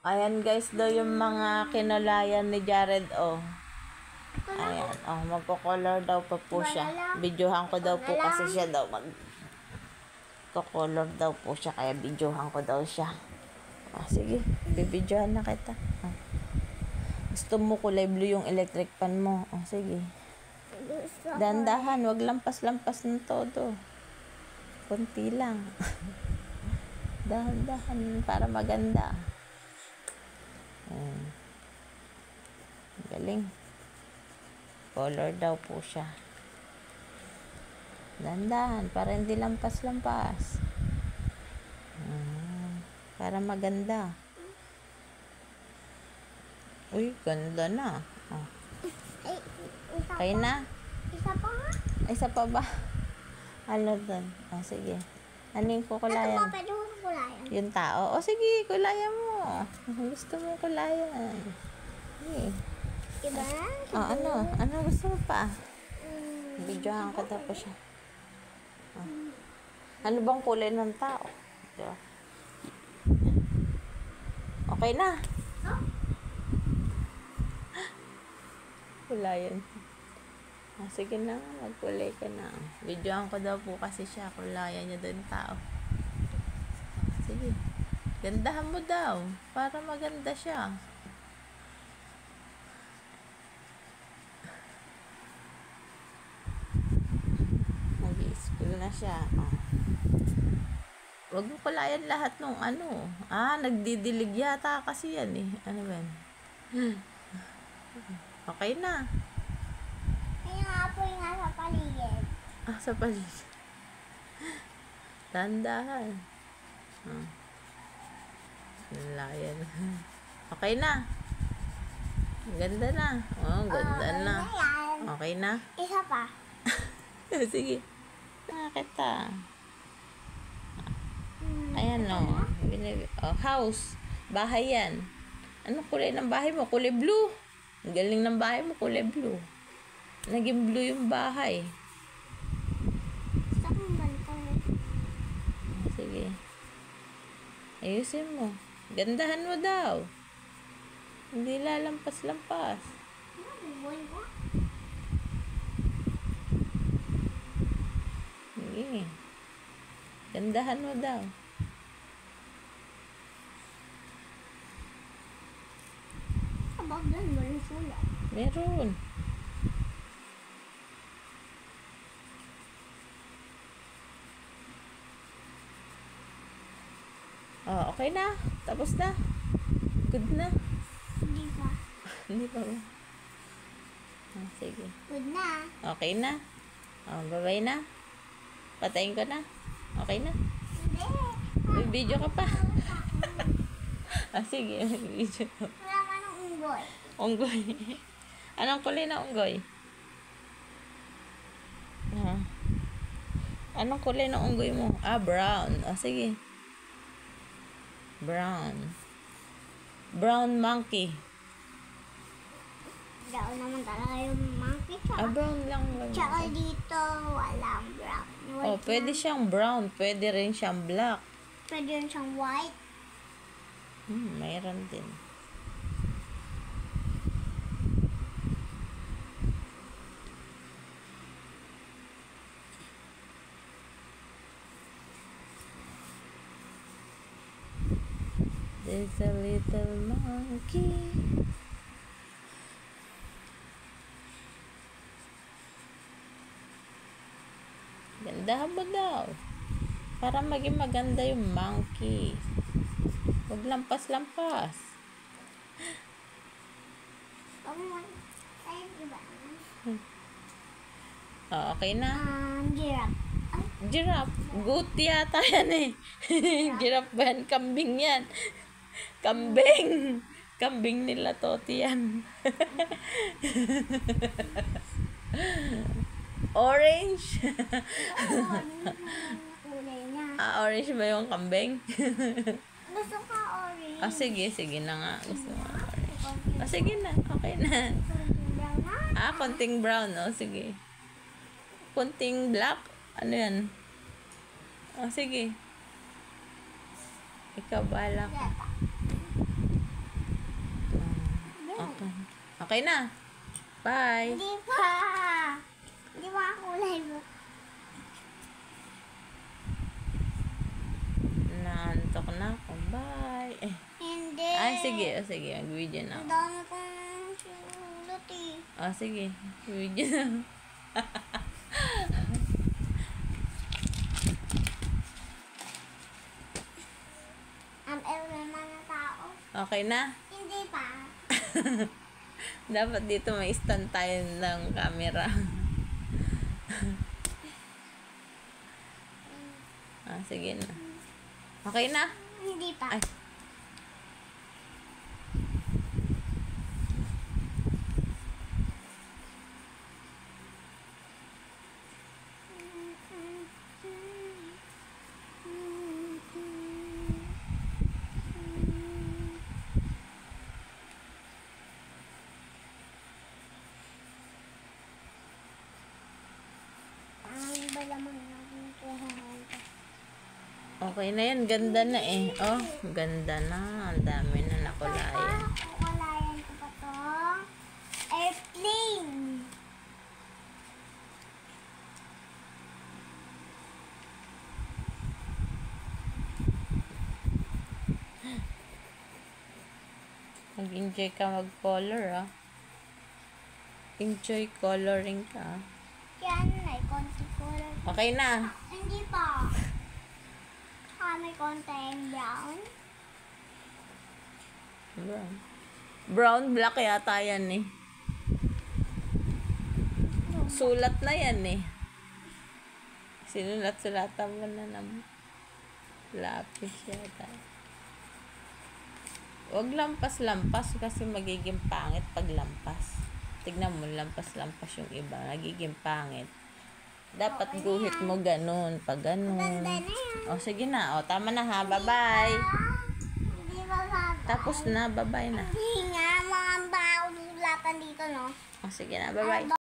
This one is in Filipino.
Ayan guys daw yung mga kinulayan ni Jared, oh. Ayan, oh, magko-color daw pa po siya. Videohan ko daw po kasi siya daw magko-color daw po siya, kaya videohan ko daw siya. Ah, sige, bibidyohan na kita. Ah. Gusto mo kulay blue yung electric pan mo? Oh, sige. Dandahan, wag lampas-lampas ng todo. Kunti lang. Dahan-dahan para maganda. Galing. Color daw po siya. Dandahan para hindi lampas-lampas. Para maganda. Uy, ganda na. Oh. Okay na? Isa pa nga? Isa pa ba? Ano doon? Oh, sige. Ano yung kukulayan? Ano ba pwede mo kulayan? Yung tao? O sige, kulayan mo. Gusto mo kulayan. Okay. Diba? Oh, ano? Ano gusto mo pa? Videohan ka daw po siya. Oh. Ano bang kulay ng tao? Diba? Okay na. Huh? Kulayan. Ah, sige na, magkulay ka na. Videohan ko daw po kasi siya. Kulayan niya doon tao. Ah, sige. Gandahan mo daw. Para maganda siya. Mag-i-school na siya. Oh. Huwag mo kulayan lahat nung ano. Ah, nagdidilig yata kasi yan eh. Ano ba yan? Okay na. Kaya nga po yung nasa paligid. Ah, sa paligid. Tandahan. Ah. Layan. Okay na. Ganda na. Oh, ganda na. Yan. Okay na. Isa pa. Sige. Nakita. Ayan o. Oh, house. Bahay yan. Anong kulay ng bahay mo? Kulay blue. Ang galing ng bahay mo, kulay blue. Naging blue yung bahay. Gusto kong bantay. Sige. Ayusin mo. Gandahan mo daw. Hindi lalampas-lampas. Bubuhay ba? Sige. Gandahan mo daw. Abag doon, walang sulat. Meron. Oh, okay na. Tapos na. Good na. Hindi pa. Hindi pa ba? Ah, sige. Good na. Okay na. Oh, bye-bye na. Patayin ko na. Okay na. Hindi. May video ka pa. Ah, sige. May video ka. Wala ka ng unggoy. Unggoy. Anong kulay na unggoy? Ah. Anong kulay na unggoy mo? Ah, brown. Ah, sige. Brown. Brown monkey. Brown naman talaga yung monkey. Ah, brown lang. Tsaka dito, walang brown. Oh, pwede siyang brown. Pwede rin siyang black. Pwede rin siyang white. Mayroon din. There's a little monkey. Gandahan mo daw. Para maging maganda yung monkey. Huwag lampas-lampas. Ay, iba. Oh, okay na. Giraffe. Ay, Giraffe. Goat yata yan eh. Giraffe ba yan? Kambing yan. Kambing. Kambing nila Toti yan. Orange. kulay niya. Ah, orange ba yung kambing? Gusto ka orange. Ah, sige. Sige na nga. Gusto mo orange. Ah, sige na. Okay na. Brown na. Ah, konting brown. Oh, sige. Konting black. Ano yan? Oh, sige. Ikaw, bahala ka. Okay na. Bye. Hindi pa. Hindi pa ako live. Naantok na ako. Bye. Hindi. Ay, sige. O, sige. Mag-video na Ang ako. dami kong sulot eh. O, sige. Video na. Ang naman na tao. Okay na? Hindi pa. Dapat dito may stand tayo ng camera. Sige na. Okay na? Hindi pa. Ay. Ang balaman natin ito. Okay na yan. Ganda na eh. Oh, ganda na. Ang dami na nakulayan. Kukulayan ko pa to. Airplane. Mag-enjoy ka mag-color ah. Enjoy coloring ka. Yan, may konti color. Okay na. Hindi pa. May konting brown. Brown. Brown, black yata yan eh. Sulat na yan eh. Sinulat-sulatan mo na naman. Lapis yata. Huwag lampas-lampas kasi magiging pangit pag lampas. Tignan mo, lampas-lampas yung iba. Nagiging pangit. Dapat guhit mo ganun. Pag ganun. Ganda na yan. O, sige na. O, tama na ha. Bye-bye. Hindi ba ba? Tapos na. Bye-bye na. Hindi nga, mga bago sulatan dito, no? O, sige na. Bye-bye.